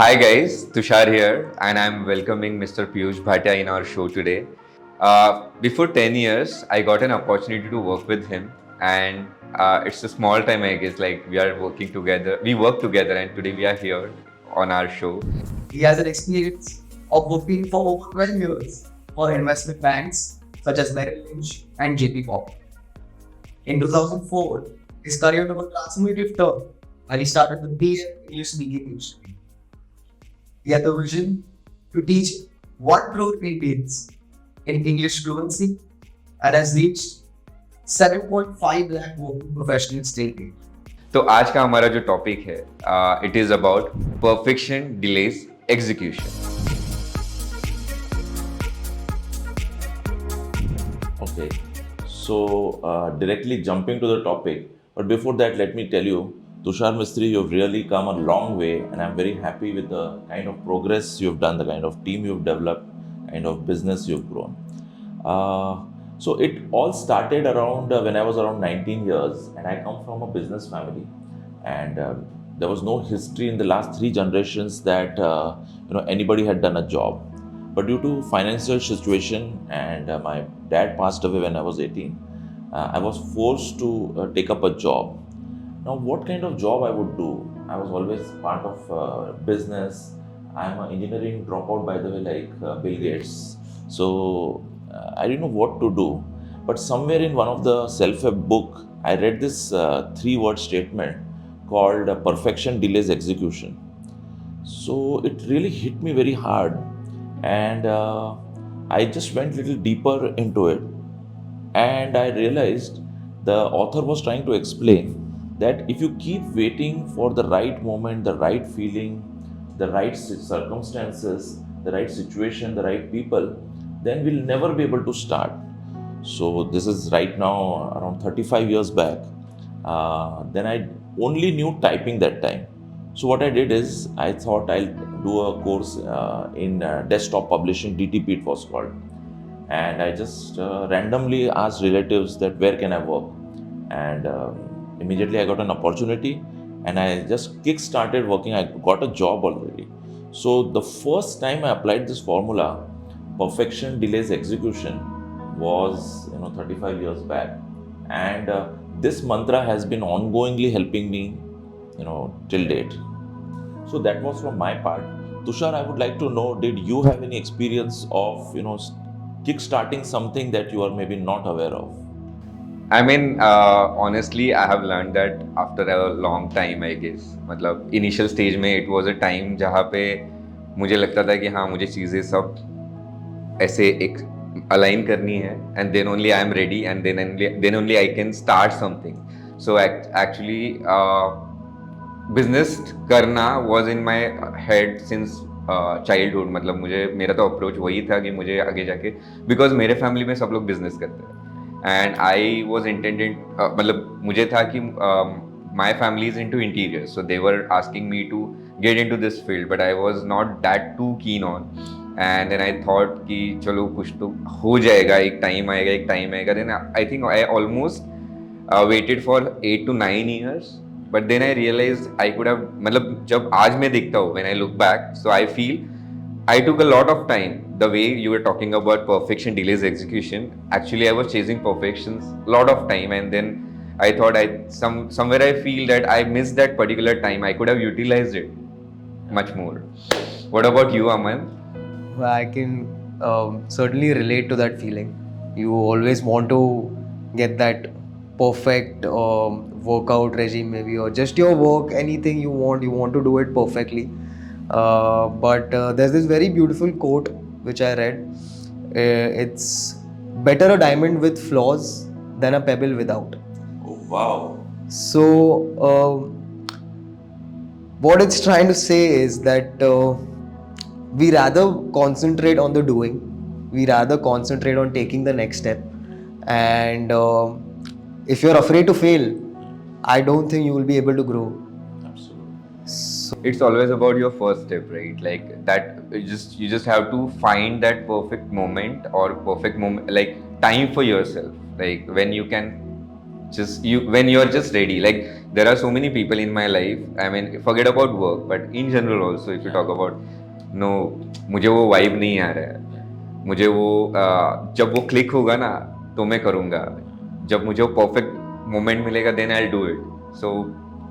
Hi guys, Tushar here, and I'm welcoming Mr. Piyush Bhatia in our show today. Before 10 years, I got an opportunity to work with him, and it's a small time, I guess. Like we are working together, we work together, and today we are here on our show. He has an experience of working for over 12 years for investment banks such as Merrill Lynch and JP Morgan. In 2004, his career took a transformative turn when he started the BA English speaking industry. He had the vision to teach 1 crore Indians in English fluency and has reached 7.5 lakh working professionals daily. तो आज का हमारा जो topic है, it is about perfection delays execution. Okay, so directly jumping to the topic, but before that, let me tell you, Tushar Mestry, you've really come a long way, and I'm very happy with the kind of progress you've done, the kind of team you've developed, kind of business you've grown. So it all started around when I was around 19 years, and I come from a business family, and there was no history in the last 3 generations that anybody had done a job. But due to financial situation and my dad passed away when I was 18, I was forced to take up a job. Now, what kind of job I would do? I was always part of business. I'm an engineering dropout, by the way, like Bill Gates. So I didn't know what to do. But somewhere in one of the self-help book, I read this 3-word statement called "Perfection delays execution." So it really hit me very hard, and I just went a little deeper into it, and I realized the author was trying to explain that if you keep waiting for the right moment, the right feeling, the right circumstances, the right situation, the right people, then we'll never be able to start. So this is right now around 35 years back. Then I only knew typing that time. So what I did is I thought I'll do a course in desktop publishing, DTP it was called, and I just randomly asked relatives that where can I work, and immediately I got an opportunity, and I just kick started working. I got a job already. So the first time I applied this formula, perfection delays execution, was 35 years back, and this mantra has been ongoingly helping me till date. So that was from my part. Tushar, I would like to know, did you have any experience of kick-starting something that you are maybe not aware of? I mean, honestly, I have learned that after a long time, I guess. मतलब initial stage में it was a time जहाँ पे मुझे लगता था कि हाँ मुझे चीज़ें सब ऐसे एक align करनी है, and then only I am ready, and then only I can start something. So actually, business करना was in my head since childhood. मतलब मुझे मेरा तो अप्रोच वही था कि मुझे आगे जाके, बिकॉज मेरे फैमिली में सब लोग बिजनेस करते हैं, एंड आई वॉज इंटेंडेड, मतलब मुझे था कि my family is into interior, so they were asking me to get into this field, but I was not that too keen on. And then I thought कि चलो कुछ तो हो जाएगा, एक टाइम आएगा. Then I think I almost waited for 8 to 9 years. But then I realize I could have, मतलब जब आज मैं देखता हूँ, when I look back, so I feel I took a lot of time. The way you were talking about perfection delays execution, actually I was chasing perfections a lot of time, and then I thought somewhere I feel that I missed that particular time. I could have utilized it much more. What about you, Aman? I can certainly relate to that feeling. You always want to get that perfect workout regime, maybe, or just your work, anything you want to do it perfectly. But there's this very beautiful quote which I read. It's better a diamond with flaws than a pebble without. Oh, wow. So, what it's trying to say is that we rather concentrate on the doing, we rather concentrate on taking the next step, and if you're afraid to fail, I don't think you will be able to grow. Absolutely. It's always about your first step, right? Like that, you just have to find that perfect moment, or perfect moment, like time for yourself, like when you can just you when you are just ready. Like there are so many people in my life, I mean forget about work but in general also if you talk about no, मुझे वो vibe नहीं आ रहा है, मुझे वो जब वो click होगा ना तो मैं करूँगा, जब मुझे वो परफेक्ट मोमेंट मिलेगा then I will do it. So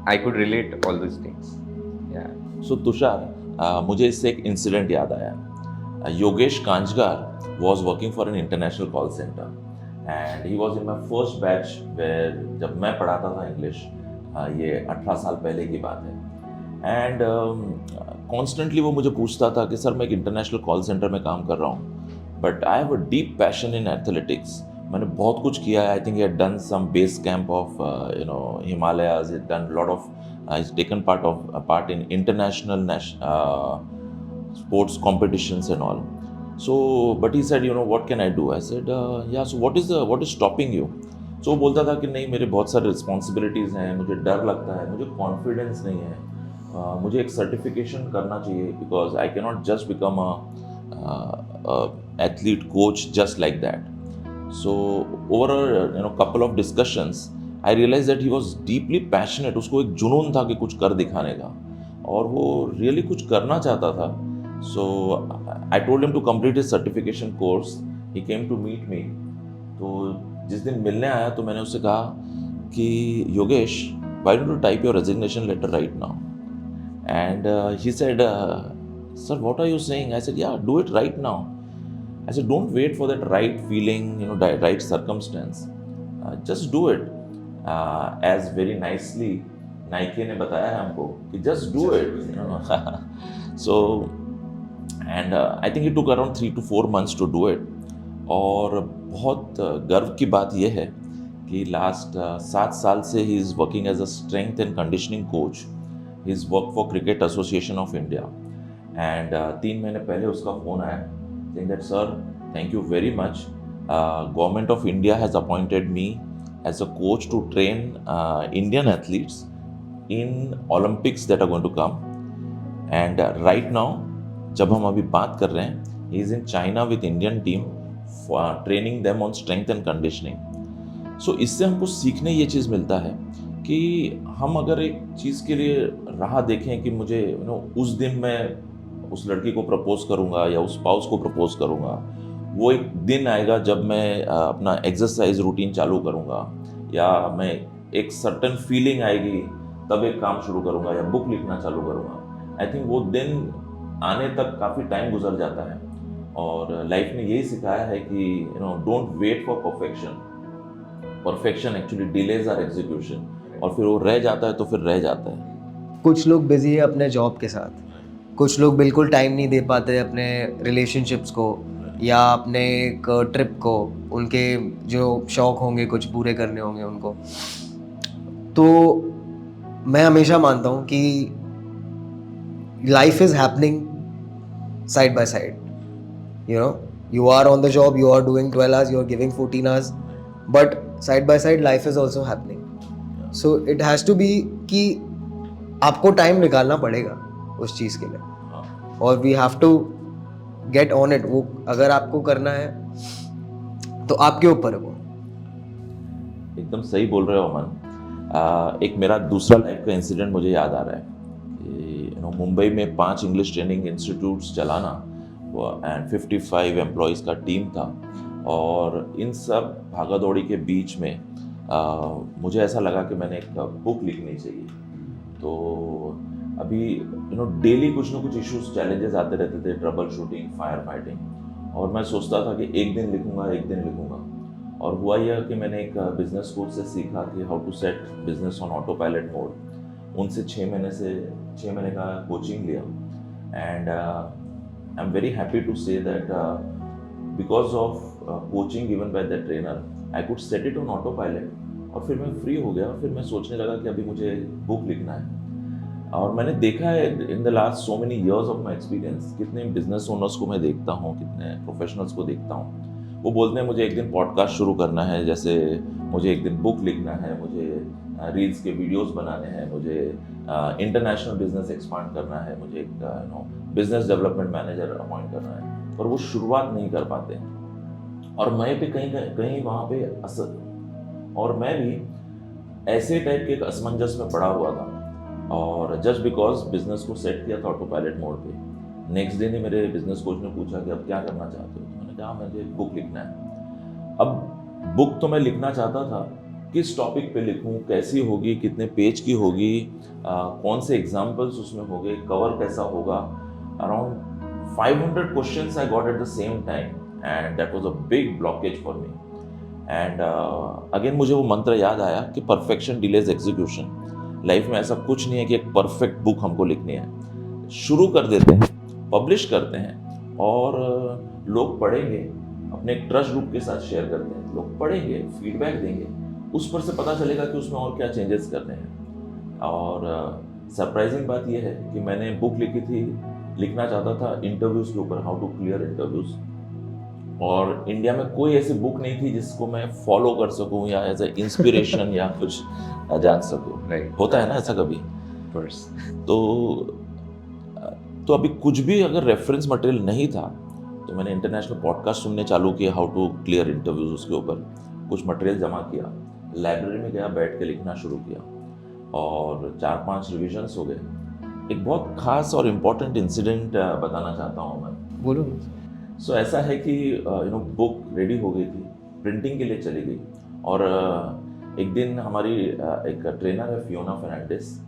I could relate all this things. Yeah so Tushar, मुझे इससे एक इंसिडेंट याद आया. Yogesh Kanjgar was working for an international call centre and he was in my first batch where जब मैं पढ़ाता था इंग्लिश. ये 18 साल पहले की बात है. एंड कॉन्स्टेंटली वो मुझे पूछता था कि सर मैं एक इंटरनेशनल कॉल सेंटर में काम कर रहा हूँ but I have a deep passion in athletics. मैंने बहुत कुछ किया है. I think he had done some base camp of Himalayas, he done lot of, he's taken part in international sports competitions and all. So but he said, what can I do? I said, yeah, so what is stopping you? So वो बोलता था कि नहीं, मेरे बहुत सारे responsibilities हैं, मुझे डर लगता है, मुझे कॉन्फिडेंस नहीं है, मुझे एक सर्टिफिकेशन करना चाहिए because I can not just become a athlete coach just like that. So over a couple of discussions I realized that he was deeply passionate. उसको एक जुनून था कि कुछ कर दिखाने का और वो really कुछ करना चाहता था. So I told him to complete his certification course. He came to meet me. तो जिस दिन मिलने आया तो मैंने उससे कहा कि Yogesh, why don't you type your resignation letter right now? And he said, sir, what are you saying? I said, yeah, do it right now. I said, don't wait for that right feeling, right circumstance. Just do it. As very nicely Nike ने बताया है हमको कि just do it. So and I think it took around 3 to 4 months to do it. और बहुत गर्व की बात यह है कि लास्ट 7 साल से he is working as a strength and conditioning coach. He is work for cricket association of India. And 3 महीने पहले उसका फ़ोन आया saying that, sir, thank you very much. Government of India has appointed me as a coach to train Indian athletes in Olympics that are going to come. And right now, जब हम अभी बात कर रहे हैं, he is in China with Indian team for training them on strength and conditioning. So इससे हमको सीखने ये चीज़ मिलता है कि हम अगर एक चीज़ के लिए राह देखें कि मुझे उस दिन मैं उस लड़की को प्रपोज करूँगा या उस स्पाउस को प्रपोज करूँगा, वो एक दिन आएगा जब मैं अपना एक्सरसाइज रूटीन चालू करूँगा या मैं एक सर्टन फीलिंग आएगी तब एक काम शुरू करूँगा या बुक लिखना चालू करूँगा. आई थिंक वो दिन आने तक काफ़ी टाइम गुजर जाता है और लाइफ में यही सिखाया है कि don't wait for perfection. Perfection actually delays are execution और फिर वो रह जाता है तो फिर रह जाता है. कुछ लोग बिजी है अपने जॉब के साथ, कुछ लोग बिल्कुल टाइम नहीं दे पाते अपने रिलेशनशिप्स को या अपने एक ट्रिप को, उनके जो शौक होंगे कुछ पूरे करने होंगे उनको. तो मैं हमेशा मानता हूँ कि life is happening side by side. you are on the job, you are doing 12 hours, you are giving 14 hours, but side by side life is also happening. So it has to be कि आपको time निकालना पड़ेगा उस चीज़ के लिए और we have to get on it. वो अगर आपको करना है तो आपके ऊपर है वो. एकदम सही बोल रहे हो अमन. एक मेरा दूसरा लाइफ का इंसिडेंट मुझे याद आ रहा है कि मुंबई में 5 इंग्लिश ट्रेनिंग इंस्टीट्यूट्स चलाना एंड 55 एम्प्लॉयज़ का टीम था और इन सब भागा दौड़ी के बीच में मुझे ऐसा लगा कि मैंने एक बुक लिखनी चाहिए. तो अभी डेली कुछ ना कुछ इश्यूज चैलेंजेस आते रहते थे, ट्रबल शूटिंग, फायर फाइटिंग, और मैं सोचता था कि एक दिन लिखूंगा. और हुआ यह कि मैंने एक बिजनेस कोच से सीखा कि how to set business on autopilot mode. उनसे 6 महीने का कोचिंग लिया and I am very happy to say that because of coaching given by the trainer I could set it on autopilot. और फिर मैं free हो गया और फिर मैं सोचने लगा कि अभी मुझे बुक लिखना है. और मैंने देखा है in the last so many years of my experience, कितने बिजनेस ओनर्स को मैं देखता हूँ, कितने प्रोफेशनल्स को देखता हूँ, वो बोलते हैं मुझे एक दिन पॉडकास्ट शुरू करना है, जैसे मुझे एक दिन बुक लिखना है, मुझे रील्स के वीडियोस बनाने हैं, मुझे इंटरनेशनल बिजनेस एक्सपांड करना है, मुझे एक बिजनेस डेवलपमेंट मैनेजर अपॉइंट करना है, पर वो शुरुआत नहीं कर पाते. और मैं भी कहीं वहाँ पे असर, और मैं भी ऐसे टाइप के एक असमंजस में पड़ा हुआ था, और जस्ट बिकॉज बिजनेस को सेट किया था ऑटो पायलट मोड पे। नेक्स्ट डे ने मेरे बिजनेस कोच ने पूछा कि अब क्या करना चाहते हो, तो मैंने कहा मुझे बुक लिखना है। अब बुक तो मैं लिखना चाहता था, किस टॉपिक पे लिखूं, कैसी होगी, कितने पेज की होगी, कौन से एग्जाम्पल्स उसमें होंगे, कवर कैसा होगा। Around 500 questions I got at the same time and that was a big blockage for me. And again मुझे वो मंत्र याद आया कि परफेक्शन डिलेज एग्जीक्यूशन। लाइफ में ऐसा कुछ नहीं है कि एक परफेक्ट बुक हमको लिखनी है। शुरू कर देते हैं, पब्लिश करते हैं, और लोग पढ़ेंगे, अपने एक ट्रस्ट ग्रुप के साथ शेयर करते हैं, लोग पढ़ेंगे, फीडबैक देंगे, उस पर से पता चलेगा कि उसमें और क्या चेंजेस करने हैं। और सरप्राइजिंग बात यह है कि मैंने बुक लिखी थी, लिखना चाहता था इंटरव्यूज़ के ऊपर, हाउ टू क्लियर इंटरव्यूज़। और इंडिया में कोई ऐसी बुक नहीं थी जिसको मैं फॉलो कर सकूं या एज ए इंस्पिरेशन या कुछ जान सकूं। Right. होता है ना ऐसा कभी। course. तो तो अभी कुछ भी अगर रेफरेंस मटेरियल नहीं था, तो मैंने इंटरनेशनल पॉडकास्ट सुनने चालू किए, हाउ टू क्लियर इंटरव्यूज, उसके ऊपर कुछ मटेरियल जमा किया, लाइब्रेरी में गया, बैठ के लिखना शुरू किया, और 4-5 रिविजन्स हो गए। एक बहुत खास और इम्पोर्टेंट इंसिडेंट बताना चाहता हूँ मैं। बोलो। सो ऐसा है कि बुक रेडी हो गई थी, प्रिंटिंग के लिए चली गई, और एक दिन हमारी एक ट्रेनर है फियोना फर्नांडिस,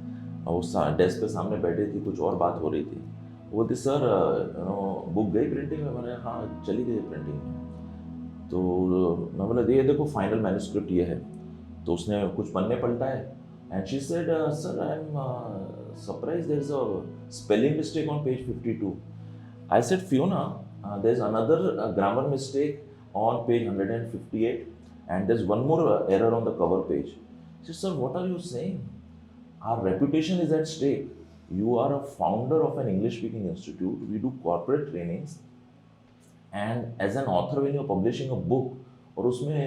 वो डेस्क पे सामने बैठी थी, कुछ और बात हो रही थी। वो बोलती सर बुक गई प्रिंटिंग में। मैंने हाँ चली गई प्रिंटिंग में। तो मैं बोला ये देखो फाइनल मैन्युस्क्रिप्ट ये है। तो उसने कुछ पन्ने पलटाए and she said sir I am surprised there is a spelling mistake on page 52। I said, Fiona, there's another grammar mistake on page 158, and there's one more error on the cover page. She said, sir, what are you saying? Our reputation is at stake. You are a founder of an English speaking institute. We do corporate trainings. And as an author, when you're publishing a book, और उसमें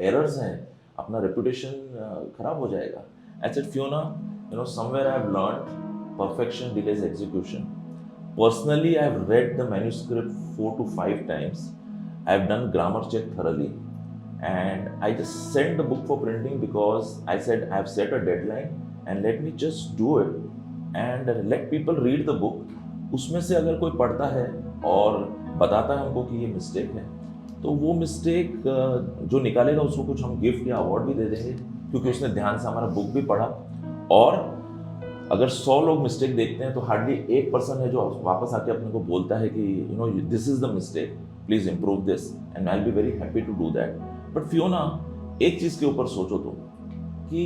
errors हैं, अपना reputation खराब हो जाएगा. I said, Fiona, somewhere I've learned perfection delays execution. Personally, I've read the manuscript 4 to 5 times. I've done grammar check thoroughly, and I just sent the book for printing because I said I've set a deadline and let me just do it and let people read the book. उसमें से अगर कोई पढ़ता है और बताता है हमको कि ये मिस्टेक है, तो वो मिस्टेक जो निकालेगा उसको कुछ हम गिफ्ट या अवार्ड भी दे देंगे, क्योंकि उसने ध्यान से हमारा बुक भी पढ़ा। और अगर 100 लोग मिस्टेक देखते हैं तो हार्डली 1% है जो वापस आके अपने को बोलता है कि this is the mistake, please improve this, and I will be very happy to do that. But Fiona, एक चीज के ऊपर सोचो तुम कि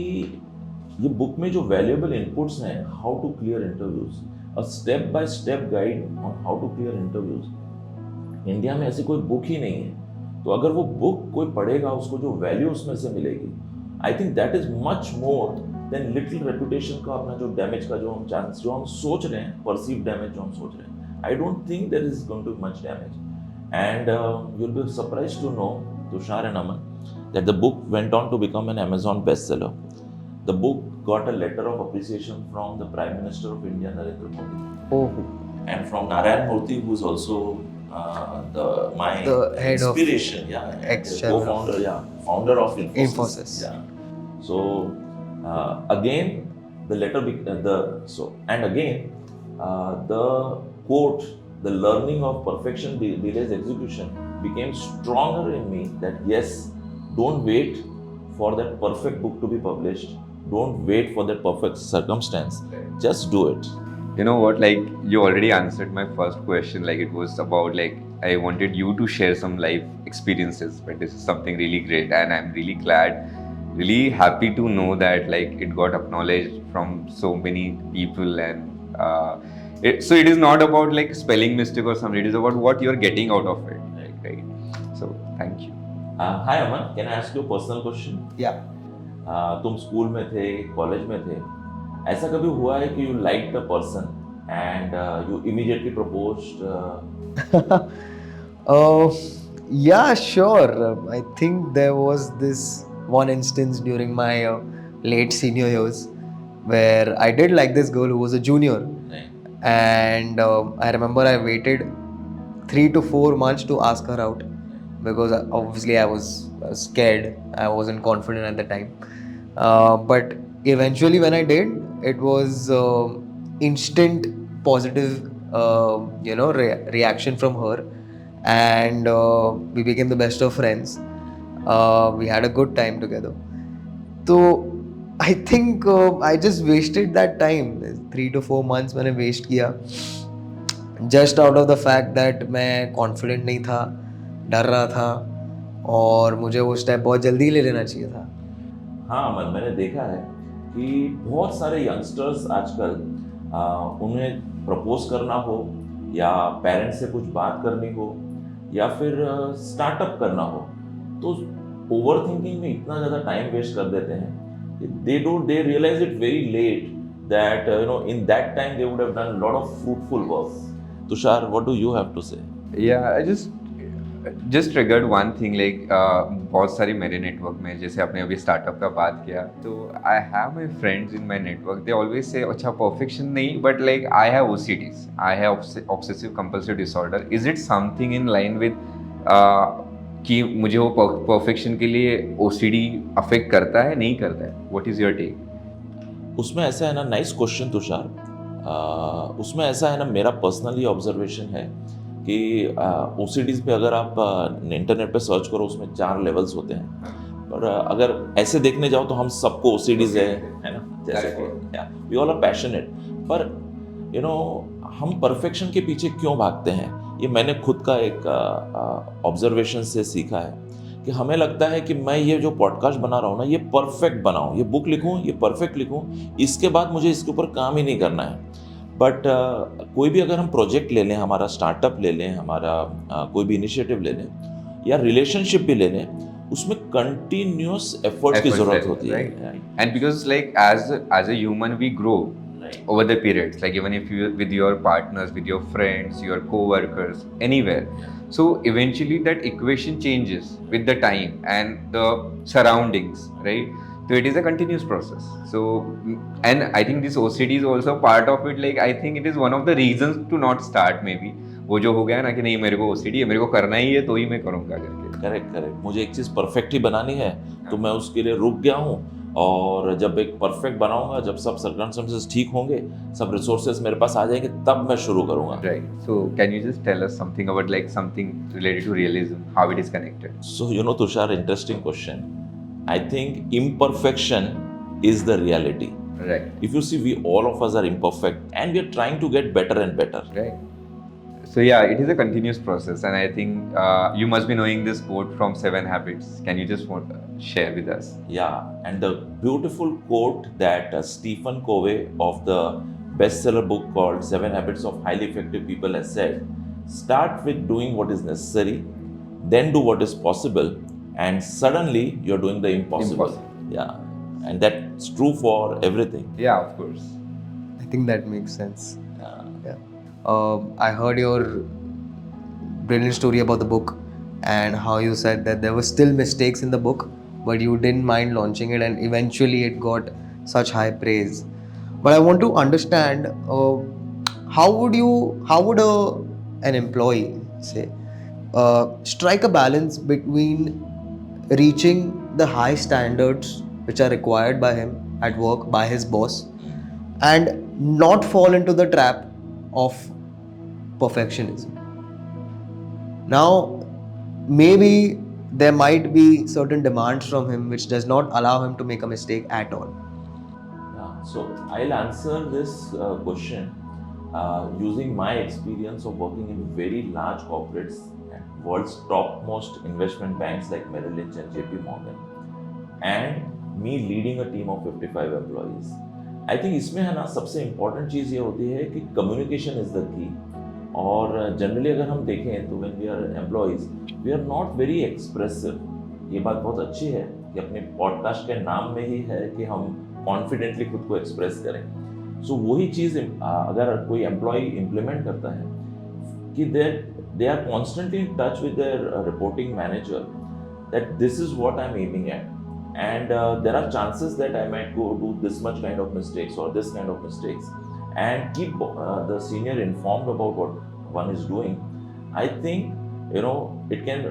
ये बुक में जो वैल्यूएबल इनपुट्स हैं, how to clear interviews, a step by step guide on how to clear interviews, India में ऐसी कोई बुक ही नहीं है। तो अगर वो बुक कोई पढ़ेगा, उसको जो वैल्यू उसमें से मिलेगी, आई think that is much more than little reputation का अपना जो डैमेज का जो हम चांस जो हम सोच रहे हैं, परसीव डैमेज जो हम सोच रहे हैं, I don't think there is going to be much damage. And you will be surprised to know, Tushar and Aman, that the book went on to become an Amazon bestseller. The book got a letter of appreciation from the Prime Minister of India, Narendra Modi, Oh, and from Narayan Murthy, who is also my the head of inspiration, ex-chairman of co-founder, founder of Infosys. Infosys. Yeah. So again, the letter the quote, the learning of perfection delays execution, became stronger in me that yes, don't wait for that perfect book to be published, don't wait for that perfect circumstance, just do it. You know what, like you already answered my first question, like it was about like I wanted you to share some life experiences, but this is something really great and I'm really glad, really happy to know that like it got acknowledged from so many people. And so it is not about like spelling mistake or something, it is about what you're getting out of it, right? So thank you. Hi Aman, can I ask you a personal question? Yeah. तुम school में थे, college में थे, ऐसा कभी हुआ है कि you liked a person and you immediately proposed? Yeah, sure. I think there was this one instance during my late senior years where I did like this girl who was a junior, and I remember I waited 3 to 4 months to ask her out because obviously I was scared. I wasn't confident at the time. But eventually, when I did, it was instant positive, reaction from her, and we became the best of friends. We had a good time together. So I think I just wasted that time, 3 to 4 months मैंने waste किया, just out of the fact that मैं confident नहीं था, डर रहा था, और मुझे वो step बहुत जल्दी ले लेना चाहिए था. हाँ अमन, मैंने देखा है कि बहुत सारे यंगस्टर्स आजकल उन्हें प्रपोज करना हो या पेरेंट्स से कुछ बात करनी हो या फिर स्टार्टअप करना हो, तो ओवर थिंकिंग में इतना ज़्यादा टाइम वेस्ट कर देते हैं कि they realise it very late that in that time they would have done lot of fruitful work. Tushar, what do you have to say? Yeah, I just triggered one thing like बहुत सारी मेरे network में, जैसे आपने अभी startup का बात किया, तो I have my friends in my network, they always say अच्छा परफेक्शन नहीं, but like I have OCDs, I have obsessive compulsive disorder. Is it something in line with कि मुझे वो परफेक्शन के लिए OCD अफेक्ट करता है, नहीं करता है? What is your take? उसमें ऐसा है ना, नाइस क्वेश्चन तुषार. उसमें ऐसा है ना, मेरा पर्सनली ऑब्जर्वेशन है कि OCDs पे अगर आप इंटरनेट पे सर्च करो, उसमें 4 लेवल्स होते हैं. पर अगर ऐसे देखने जाओ तो हम सबको OCDs है ना, जैसे वी ऑल आर पैशनेट. पर हम परफेक्शन के पीछे क्यों भागते हैं, ये मैंने खुद का एक ऑब्जर्वेशन से सीखा है कि हमें लगता है कि मैं ये जो पॉडकास्ट बना रहा हूँ ना, ये परफेक्ट बनाऊँ, ये बुक लिखूँ, ये परफेक्ट लिखूँ, इसके बाद मुझे इसके ऊपर काम ही नहीं करना है. बट कोई भी अगर हम प्रोजेक्ट ले लें, हमारा स्टार्टअप ले लें, हमारा कोई भी इनिशिएटिव ले लें या रिलेशनशिप भी ले लें, उसमें कंटिन्यूस एफर्ट्स की जरूरत होती है. And because like as a human we grow over the periods, like even if you with your partners, with your friends, your co-workers, anywhere. So eventually that equation changes with the time and the surroundings, right? So it is a continuous process. So and I think this OCD is also part of it. Like I think it is one of the reasons to not start maybe. वो जो हो गया ना कि नहीं मेरे को OCD है, मेरे को करना ही है तो ही मैं करूँगा करके. करेक्ट. मुझे एक चीज़ परफेक्ट ही बनानी है, तो मैं उसके लिए रुक गया हूँ, और जब एक परफेक्ट बनाऊंगा, जब सब सर्कमस्टेंसेस ठीक होंगे, सब रिसोर्सेज मेरे पास आ जाएंगे, तब मैं शुरू करूंगा. Right. So can you just tell us something about like something related to realism, how it is connected? So Tushar, interesting question. I think imperfection is the reality. Right. If you see, we all of us are imperfect and we are trying to get better and better. Right. So yeah, it is a continuous process, and I think you must be knowing this quote from Seven Habits. Can you just share with us? Yeah, and the beautiful quote that Stephen Covey of the bestseller book called Seven Habits of Highly Effective People has said, start with doing what is necessary, then do what is possible, and suddenly you're doing the impossible. Yeah, and that's true for everything. Yeah, of course. I think that makes sense. Yeah. I heard your brilliant story about the book and how you said that there were still mistakes in the book, but you didn't mind launching it, and eventually it got such high praise. But I want to understand how would an employee say strike a balance between reaching the high standards which are required by him at work by his boss and not fall into the trap of perfectionism. Now, maybe there might be certain demands from him which does not allow him to make a mistake at all. So I'll answer this question using my experience of working in very large corporates and world's topmost investment banks like Merrill Lynch and JP Morgan, and me leading a team of 55 employees. I think इसमें है ना, सबसे important चीज़ ये होती है कि communication is the key. और generally अगर हम देखें तो when we are employees, we are not very expressive. ये बात बहुत अच्छी है कि अपने पॉडकास्ट के नाम में ही है कि हम कॉन्फिडेंटली खुद को एक्सप्रेस करें. सो वही चीज़ अगर कोई एम्प्लॉय इम्प्लीमेंट करता है कि they are constantly in touch with their reporting manager that this is what I am aiming at, and there are chances that I might go do this much kind of mistakes or this kind of mistakes, and keep the senior informed about what one is doing. I think it can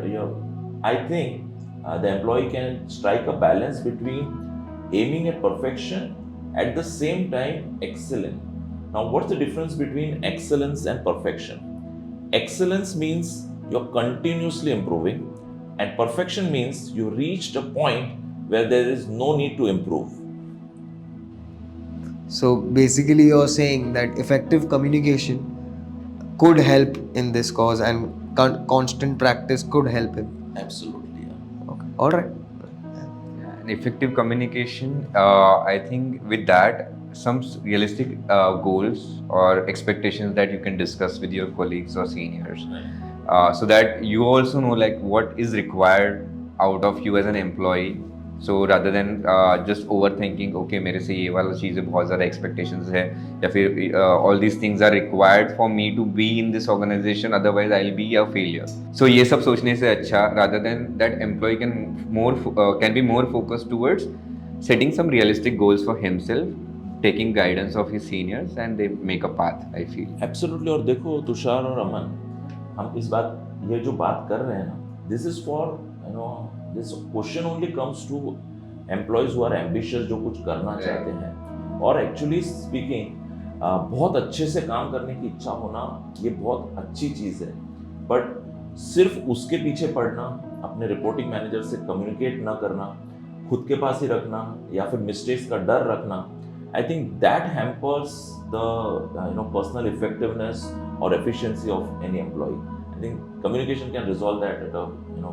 I think the employee can strike a balance between aiming at perfection, at the same time excellent. Now, what's the difference between excellence and perfection? Excellence means you're continuously improving, and perfection means you reached a point where there is no need to improve. So basically, you're saying that effective communication could help in this cause, and constant practice could help him. Absolutely, yeah. Okay. All right. And effective communication, I think with that, some realistic goals or expectations that you can discuss with your colleagues or seniors, so that you also know like what is required out of you as an employee. So rather than just overthinking, okay, मेरे से ये वाला चीज़ें बहुत ज़्यादा expectations है, या फिर all these things are required for me to be in this organization, otherwise I'll be a failure. So ये सब सोचने से अच्छा, rather than that employee can be more focused towards setting some realistic goals for himself, taking guidance of his seniors, and they make a path, I feel. Absolutely. और देखो तुषार और अमन, हम इस बात ये जो बात कर रहे हैं ना, this is for this question only comes to employees who are ambitious, जो कुछ करना चाहते हैं, और actually speaking बहुत अच्छे से काम करने की इच्छा होना ये बहुत अच्छी चीज़ है, बट सिर्फ उसके पीछे पड़ना, अपने रिपोर्टिंग मैनेजर से कम्युनिकेट ना करना, खुद के पास ही रखना, या फिर मिस्टेक्स का डर रखना, I think that hampers the personal effectiveness or efficiency of any employee. I think communication can resolve that at a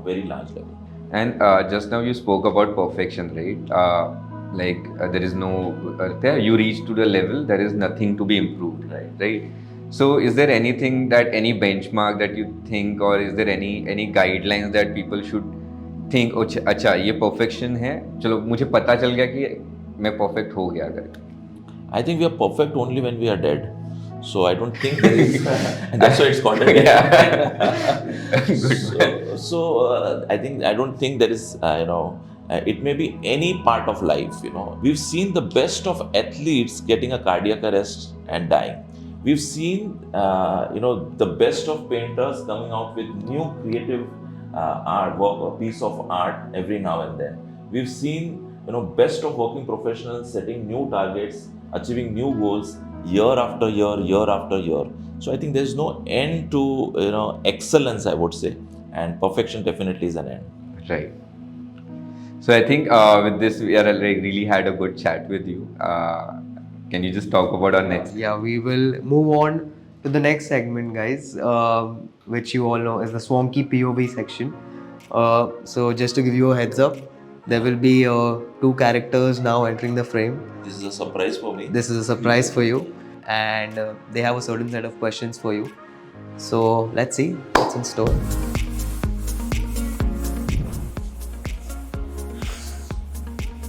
very large level. And just now you spoke about perfection, right? There is no there you reach to the level, there is nothing to be improved, right? So is there anything that any benchmark that you think, or is there any guidelines that people should think, अच्छा ये perfection है, चलो मुझे पता चल गया कि मैं perfect हो गया करके. I think we are perfect only when we are dead. So I don't think there is. That's why it's called a dead. I don't think there is. It may be any part of life. We've seen the best of athletes getting a cardiac arrest and dying. We've seen the best of painters coming out with new creative artwork, a piece of art every now and then. We've seen best of working professionals setting new targets, achieving new goals year after year, year after year. So I think there's no end to excellence, I would say, and perfection definitely is an end. Right. So I think with this we are really had a good chat with you. Can you just talk about our next? Yeah, we will move on to the next segment, guys, which you all know is the Swanky POV section. So just to give you a heads up, there will be two characters now entering the frame. This is a surprise for me. This is a surprise for you, and they have a certain set of questions for you. So let's see what's in store.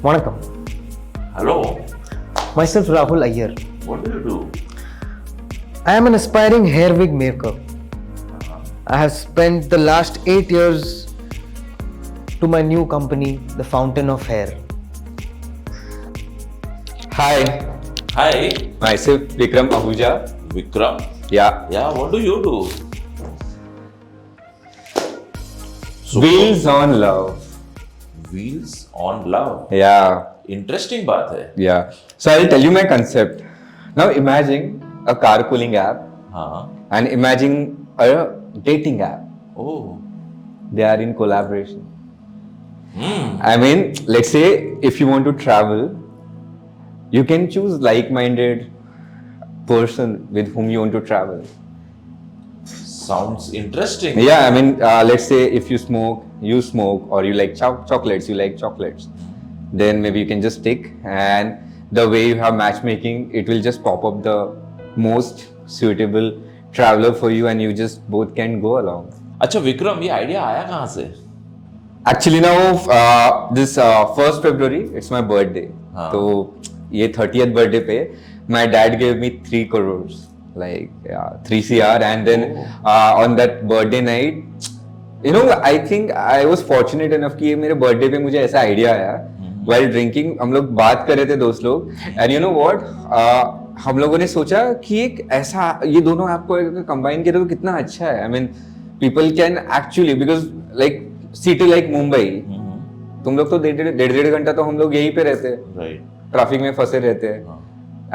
Vanakkam. Hello. Myself Rahul Iyer. What do you do? I am an aspiring hair wig maker. I have spent the last 8 years to my new company, The Fountain of Hair. Hi. Hi. Myself Vikram Ahuja. Vikram. Yeah. Yeah, what do you do? Wheels on love. Wheels on love. Yeah. Interesting बात है. Yeah. So I'll tell you my concept. Now imagine a carpooling app हाँ. and imagine a dating app. Oh. They are in collaboration. I mean, let's say if you want to travel, you can choose like-minded person with whom you want to travel. Sounds interesting. Yeah, I mean, let's say if you smoke, or you like chocolates, you like chocolates. Then maybe you can just stick, and the way you have matchmaking, it will just pop up the most suitable traveler for you, and you just both can go along. अच्छा विक्रम, ये idea आया कहाँ से? Actually now this 1st February, it's my birthday. So ये 30th birthday पे, my dad gave me 3 crores, like 3 CR, and then on that birthday night, I think I was fortunate enough कि ये मेरे birthday पे मुझे ऐसा idea आया. While drinking, हम लोग बात कर रहे थे दोस्त लोग, and you know what? हम लोगों ने सोचा कि एक ऐसा ये दोनों आपको combine करें तो कितना अच्छा है. I mean, people can actually, because like city like Mumbai, तुम लोग तो डेढ़ घंटा तो हम लोग यहीं पे रहते हैं, राइट, ट्रैफिक में फंसे रहते हैं, हाँ,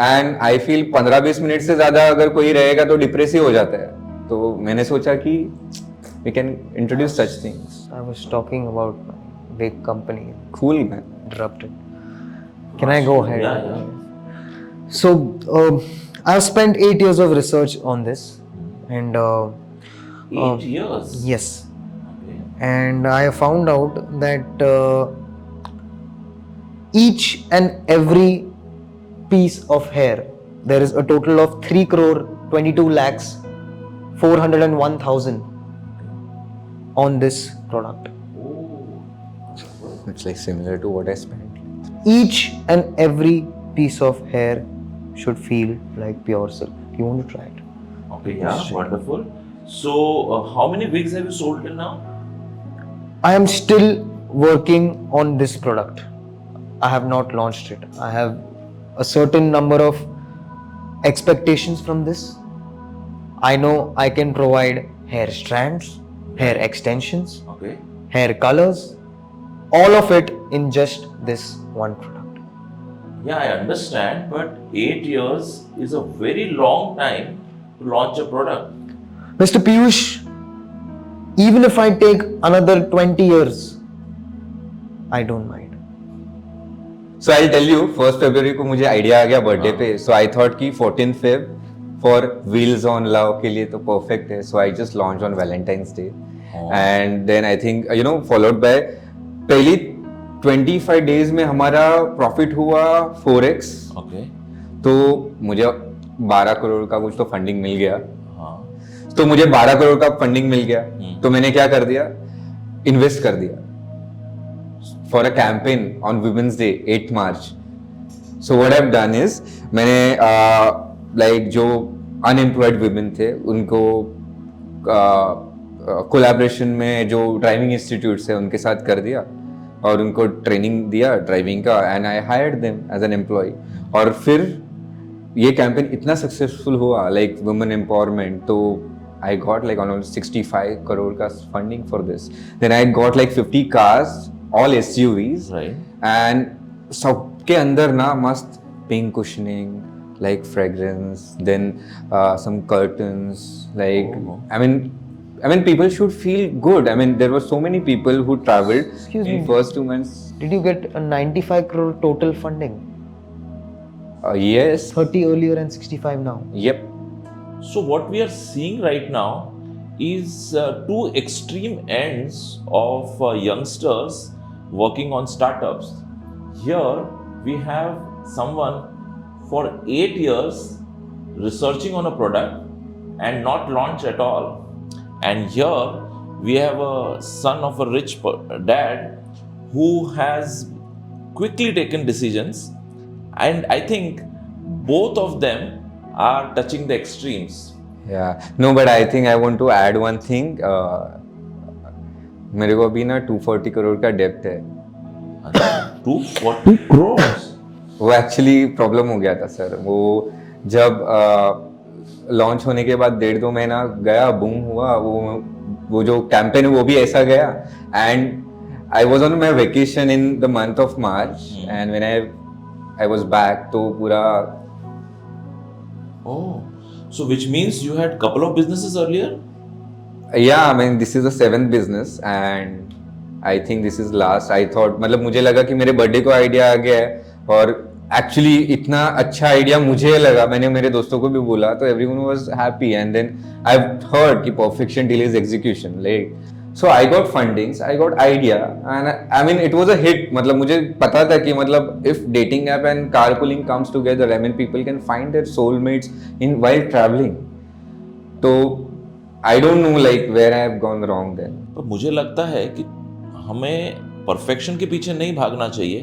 एंड आई फील 15-20 मिनट से ज्यादा अगर कोई रहेगा तो डिप्रेसिव हो जाता है. तो मैंने सोचा कि we can introduce such things. I was talking about my big company. Cool man. Interrupted. Can I go ahead? Yeah. So, I've spent 8 years of research on this, and 8 years. yes, Okay. and I found out that each and every piece of hair, there is a total of 3 crore 22 lakhs 401,000 on this product. It's like similar to what I spent. Each and every piece of hair should feel like pure silk. You want to try it? Okay, yeah, wonderful. So, how many wigs have you sold till now? I am still working on this product. I have not launched it. I have a certain number of expectations from this. I know I can provide hair strands, hair extensions, Okay. hair colors, all of it in just this one product. Yeah, I understand, but 8 years is a very long time to launch a product. Mr. Piyush, even if I take another 20 years, I don't mind. So I'll tell you, 1st February को मुझे idea आ गया birthday पे. So I thought कि 14th Feb for Wheels on Love के लिए तो perfect है. So I just launched on Valentine's Day. And then I think followed by पहली 25 days में हमारा प्रॉफिट हुआ 4x. Okay. तो मुझे 12 करोड़ का कुछ तो फंडिंग मिल गया. हाँ. तो मुझे 12 करोड़ का फंडिंग मिल गया. तो मैंने क्या कर दिया, इन्वेस्ट कर दिया for a campaign on women's day 8 March. So what I have done is, मैंने लाइक जो अनएम्प्लॉयड वुमेन थे उनको कोलैबोरेशन में जो ड्राइविंग इंस्टीट्यूट्स है उनके साथ कर दिया और उनको ट्रेनिंग दिया ड्राइविंग का, and I hired them as an employ. और फिर ये कैंपेन इतना सक्सेसफुल हुआ, लाइक वुमेन एम्पावरमेंट, तो I got like almost 65 crore का funding for this. Then I got like 50 cars, all SUVs. Right. And सबके अंदर ना मस्त pink cushioning, like fragrance, then some curtains, like I mean people should feel good. I mean there were so many people who traveled Excuse in me. first 2 months. Did you get a 95 crore total funding? Yes. 30 earlier and 65 now. Yep. So what we are seeing right now is two extreme ends of youngsters working on startups. Here we have someone for 8 years researching on a product and not launch at all. And here we have a son of a rich dad who has quickly taken decisions, and I think both of them are touching the extremes. Yeah. No, but I think I want to add one thing. मेरे को अभी ना 240 करोड़ का डेप्ट है. 240 crores. वो actually problem हो गया था सर. वो जब लॉन्च होने के बाद 1.5-2 महीना गया, बूम हुआ, वो जो कैंपेन है वो भी ऐसा गया. And I was on my vacation in the month of March, and when I was back तो पूरा. Oh, so which means you had couple of businesses earlier? Yeah, I mean this is the 7th business and I think this is last. I thought मतलब मुझे लगा कि मेरे birthday को idea आ गया है, और एक्चुअली इतना अच्छा आइडिया मुझे लगा, मैंने मेरे दोस्तों को भी बोला, तो everyone was happy. And then I heard कि perfection delays execution, like so I got fundings, I got idea, and I mean it was a hit. मतलब मुझे पता था कि मतलब if dating app and carpooling comes together, I mean people can find their soulmates in while travelling. तो I don't know like where I have gone wrong then. पर मुझे लगता है कि हमें परफेक्शन के पीछे नहीं भागना चाहिए,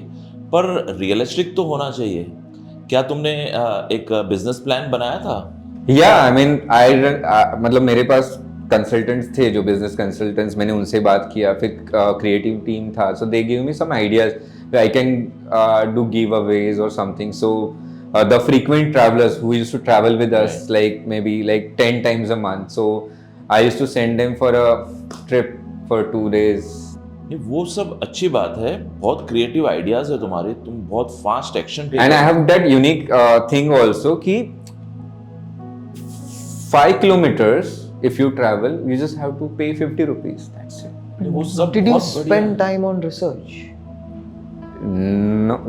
पर रियलिस्टिक तो होना चाहिए. क्या तुमने एक बिजनेस प्लान बनाया था? या आई मीन मतलब मेरे पास कंसल्टेंट्स थे जो बिजनेस कंसल्टेंट्स, मैंने उनसे बात किया. फिर क्रिएटिव टीम था, so they give me some ideas I can do giveaways और something. So the frequent travellers who used to travel with us like maybe like 10 times a month, so I used to send them for a trip for 2 days नहीं, वो सब अच्छी बात है, बहुत creative ideas है तुम्हारे, तुम बहुत fast action and I have that unique thing also कि 5 kilometers if you travel you just have to pay 50 rupees, that's it. वो सब Did you बहुत बढ़िया spend है। time on research?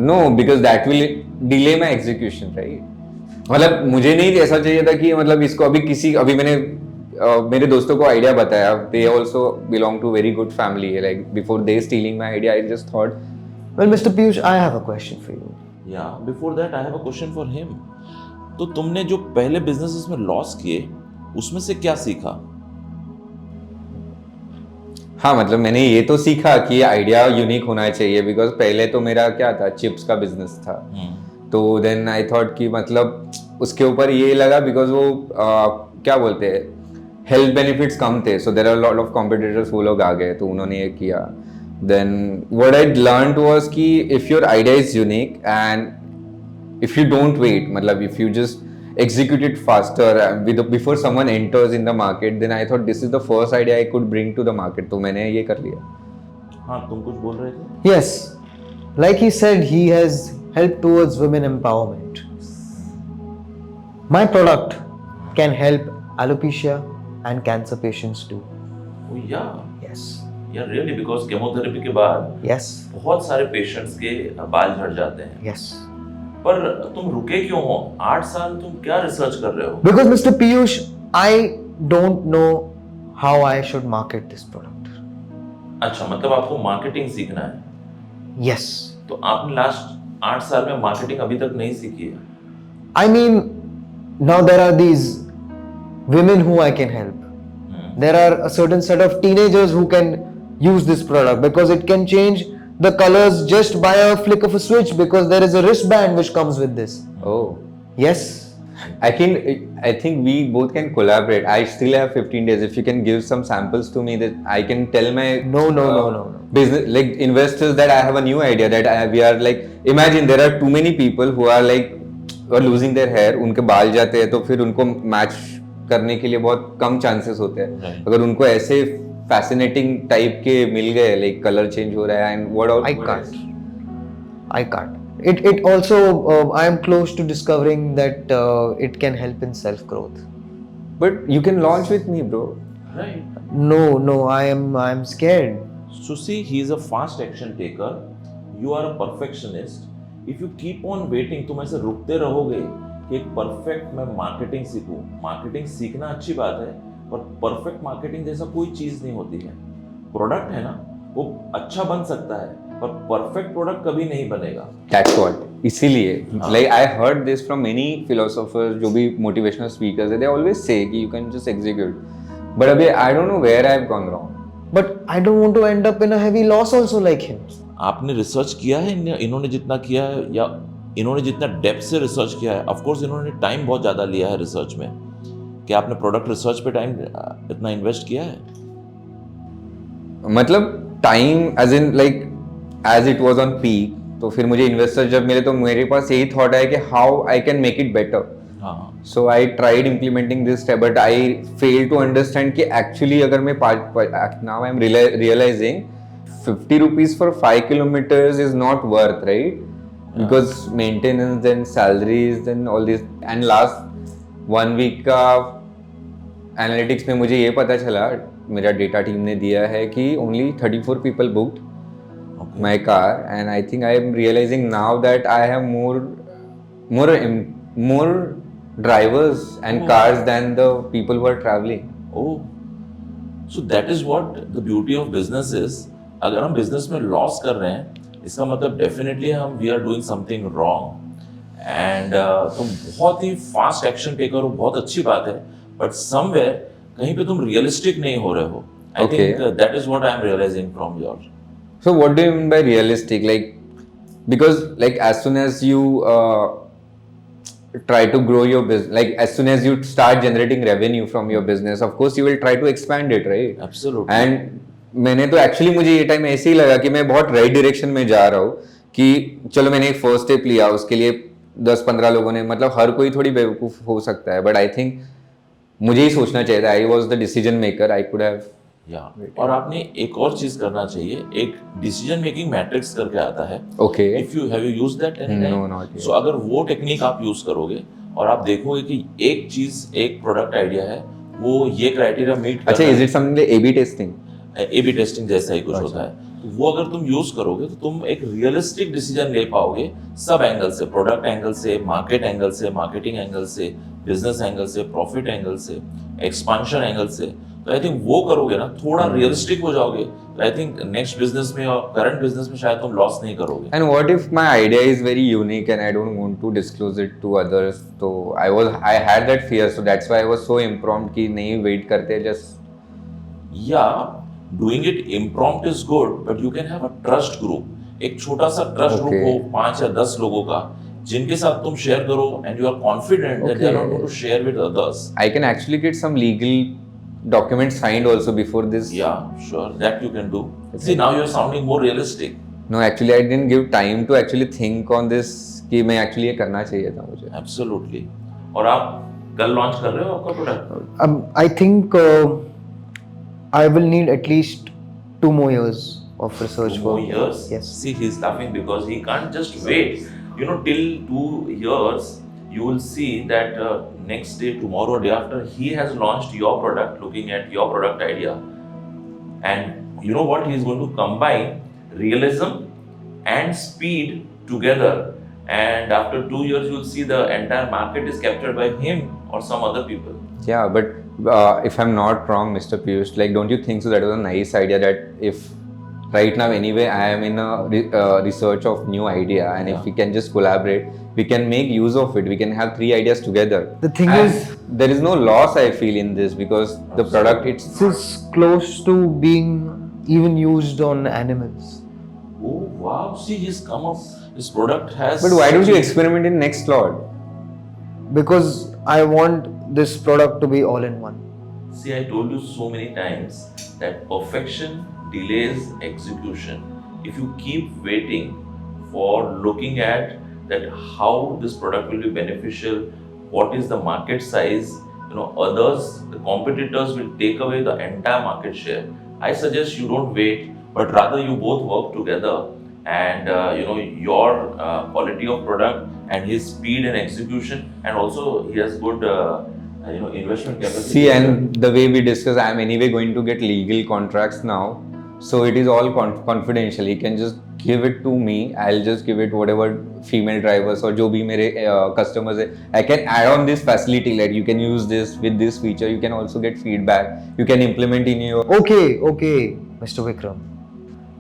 No, because that will delay my execution, right? मतलब मुझे नहीं ऐसा चाहिए था कि मतलब इसको अभी मैंने मेरे दोस्तों को आइडिया बताया, they also belong to very good family, like before they stealing my idea I just thought Well, Mr. Piyush, I have a question for you. या before that I have a question for him. तो तुमने जो पहले businesses में loss किए उसमें से क्या सीखा? हाँ मतलब मैंने ये तो सीखा कि आइडिया यूनिक होना चाहिए, बिकॉज पहले तो मेरा क्या था, चिप्स का बिजनेस था। तो देन आई थॉट कि मतलब उसके ऊपर ये लगा बिकॉज वो क्या बोलते हैं, हेल्थ बेनिफिट्स कम थे, so there are lot of competitors, वो लोग आ गए तो उन्होंने ये किया। Then what I learned was कि if your idea is unique and if you don't wait, मतलब if you just execute it faster before someone enters in the market, then I thought this is the first idea I could bring to the market, तो मैंने ये कर लिया। हाँ, तुम कुछ बोल रहे थे? Yes, like he said, he has helped towards women empowerment. My product can help alopecia and cancer patients too. Oh, yeah. Yes. Yeah, really, because chemotherapy के बाद Yes. बहुत सारे पेशेंट्स के बाल झड़ जाते हैं। Yes. पर तुम रुके क्यों हो? 8 साल तुम क्या रिसर्च कर रहे हो? Because Mr. Piyush, I don't know how I should market this product. अच्छा, मतलब आपको मार्केटिंग सीखना है। Yes. तो आपने लास्ट 8 साल में मार्केटिंग अभी तक नहीं सीखी है। I mean, now there are these women who I can help. There are a certain set of teenagers who can use this product because it can change the colors just by a flick of a switch, because there is a wristband which comes with this. Oh, Yes. I think we both can collaborate. I still have 15 days. If you can give some samples to me, that I can tell my No. business, like investors, that I have a new idea, that we are like, imagine there are too many people who are like are losing their hair, उनके बाल जाते हैं तो फिर उनको match करने के लिए बहुत कम चांसेस होते हैं। Right. अगर उनको ऐसे फैसिनेटिंग टाइप के मिल गए, लाइक कलर चेंज हो रहा है and I can't. I can't. It also, I am close to discovering that it can help in self growth. But you can launch with me bro. Right. No, I am scared. So see, he is a fast action taker. You are a perfectionist. If you keep on waiting, तुम ऐसे रुकते रहोगे कि एक perfect मैं marketing सीखूं। Marketing सीखना अच्छी बात है, पर परफेक्ट मार्केटिंग जैसा कोई चीज नहीं होती है। प्रोडक्ट है ना, वो अच्छा बन सकता है, पर परफेक्ट प्रोडक्ट कभी नहीं बनेगा। That's what. इसीलिए like I heard this from many philosophers, जो भी motivational speakers है, they always say कि you can just execute. But अभी I don't know where I've gone wrong. But I don't want to end up in a heavy loss also like him. आपने research किया है, इन्होंने जितना किया है, या इन्होंने जितना डेप्थ से रिसर्च किया है? ऑफ कोर्स इन्होंने टाइम बहुत ज़्यादा लिया है रिसर्च में। क्या आपने प्रोडक्ट रिसर्च पे टाइम इतना इन्वेस्ट किया है? मतलब time as in like as it was on peak, तो फिर मुझे इन्वेस्टर जब मिले तो मेरे पास यही थॉट है कि how I can make it better. हाँ, so I tried implementing this step, but I fail to understand कि एक्चुअली अगर मैं now I am realising 50 rupees for 5 kilometers is not worth, right? Because maintenance and salaries and all this, and last 1 week का analytics में मुझे ये पता चला, मेरा डेटा टीम ने दिया है कि only 34 people booked my car, and I think I am realizing now that I have more drivers and cars than the people who are traveling. Oh, so that is what the beauty of business is. अगर हम business में loss कर रहे हैं, इसका मतलब definitely हम we are doing something wrong. And तुम बहुत ही फास्ट एक्शन टेकर हो, बहुत अच्छी बात है, बट समवेयर कहीं पे तुम रियलिस्टिक नहीं हो रहे हो। I think that is what I am realizing from your. So what do you mean by realistic? Like, because like as soon as you try to grow your business, like as soon as you start generating revenue from your business, of course you will try to expand it, right? Absolutely. And मैंने तो actually मुझे ये time ऐसे ही लगा कि मैं बहुत right direction में जा रहा हूँ, कि चलो मैंने एक फर्स्ट स्टेप लिया, उसके लिए 10-15 लोगों ने, मतलब हर कोई थोड़ी बेवकूफ हो सकता है, बट आई थिंक मुझे ही सोचना चाहिए था। I was the decision maker, I could have और आपने एक और चीज करना चाहिए, एक डिसीजन मेकिंग मैट्रिक्स करके आता है. Okay. If you have you use that any No, time? not yet. सो अगर वो टेक्निक आप यूज करोगे और आप देखोगे कि एक चीज, एक प्रोडक्ट आइडिया है, वो ये क्राइटेरिया मीट अच्छा, is it something like A/B testing? A/B testing जैसा ही कुछ होता है. तो वो अगर तुम यूज करोगे तो तुम एक रियलिस्टिक डिसीजन ले पाओगे सब एंगल से, प्रोडक्ट एंगल से, मार्केट एंगल से, मार्केटिंग एंगल से, बिजनेस एंगल से, प्रॉफिट एंगल से, एक्सपांशन एंगल से. तो आई थिंक वो करोगे ना, थोड़ा रियलिस्टिक हो जाओगे, तो आई थिंक नेक्स्ट बिजनेस में और करंट बिजनेस में शायद तुम लॉस नहीं करोगे. And what if my idea is very unique and I don't want to disclose it to others? So I had that fear, so that's why I was so impromptu कि नहीं wait करते, just doing it impromptu is good, but you can have a trust group. एक छोटा सा trust group हो 5 या 10 लोगों का, जिनके साथ तुम शेयर करो and you are confident that they are not going to share with others. I can actually get some legal documents signed also before this. Sure, that you can do. See, now you are sounding more realistic. No, actually I didn't give time to actually think on this कि मैं actually ये करना चाहिए था मुझे. Absolutely. और आप कल लॉन्च कर रहे हो आपका product? I think I will need at least 2 more years of research. 2 more years? Yes. See, he's laughing because he can't just wait. You know, till 2 years, you will see that next day, tomorrow, day after, he has launched your product, looking at your product idea. And you know what? He's going to combine realism and speed together. And after 2 years, you'll see the entire market is captured by him or some other people. Yeah, but if I'm not wrong, Mr. Piyush, like, don't you think so that was a nice idea that if right now anyway I am in a research of new idea, and if we can just collaborate, we can make use of it. We can have 3 ideas together. The thing And is, there is no loss I feel in this because the product this is close to being even used on animals. Oh wow! See, he's come up. This product has. But why don't you experiment in next slot? Because I want this product to be all in one. See, I told you so many times that perfection delays execution. If you keep waiting for looking at that how this product will be beneficial, what is the market size, you know, others, the competitors will take away the entire market share. I suggest you don't wait, but rather you both work together, and you know, your quality of product and his speed and execution, and also he has good you know, investment capacity. See, and the way we discussed, I am anyway going to get legal contracts now, so it is all confidential. He can just give it to me. I'll just give it whatever female drivers or जो भी मेरे customers है. I can add on this facility, like you can use this with this feature. You can also get feedback. You can implement in your. Okay, Mr. Vikram.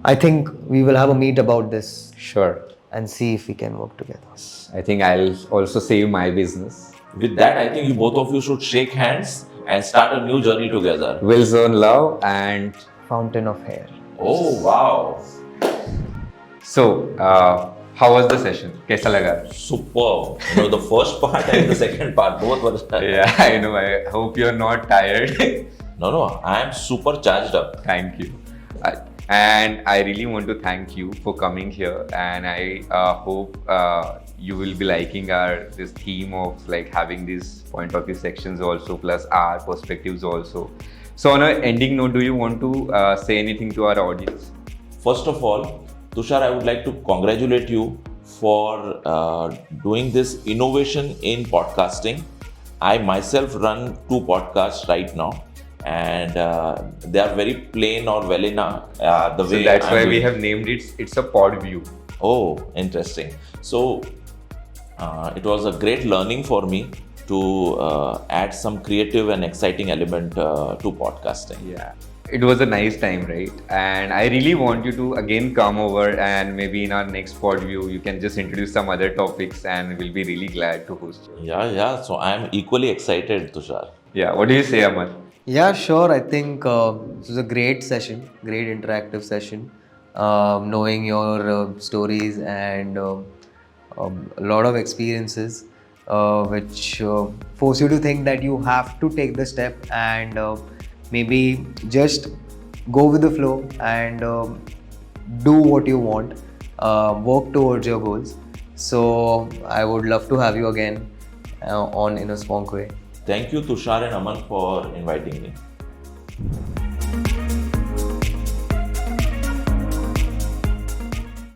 I think we will have a meet about this Sure. and see if we can work together. I think I'll also save my business. With that, I think you both of you should shake hands and start a new journey together. Will Zone Love and. Fountain of hair. Oh wow! So, how was the session? कैसा लगा? Superb. You know, the first part and the second part both were. Yeah, I know. I hope you're not tired. No, I am super charged up. Thank you. And I really want to thank you for coming here, and I hope you will be liking this theme of like having these point of view sections also, plus our perspectives also. So on an ending note, do you want to say anything to our audience? First of all, Tushar, I would like to congratulate you for doing this innovation in podcasting. I myself run 2 podcasts right now, and they are very plain or vanilla. The way So that's why I'm we doing. have named it. It's a Podview. Oh, interesting. So it was a great learning for me to add some creative and exciting element to podcasting. Yeah. It was a nice time, right? And I really want you to again come over, and maybe in our next Podview, you can just introduce some other topics, and we'll be really glad to host you. Yeah. So I am equally excited, Tushar. Yeah. What do you say, Aman? Yeah, sure. I think this was a great session, great interactive session. Knowing your stories and a lot of experiences, which force you to think that you have to take the step and maybe just go with the flow and do what you want, work towards your goals. So I would love to have you again on Inaswankway. Thank you, Tushar and Aman, for inviting me.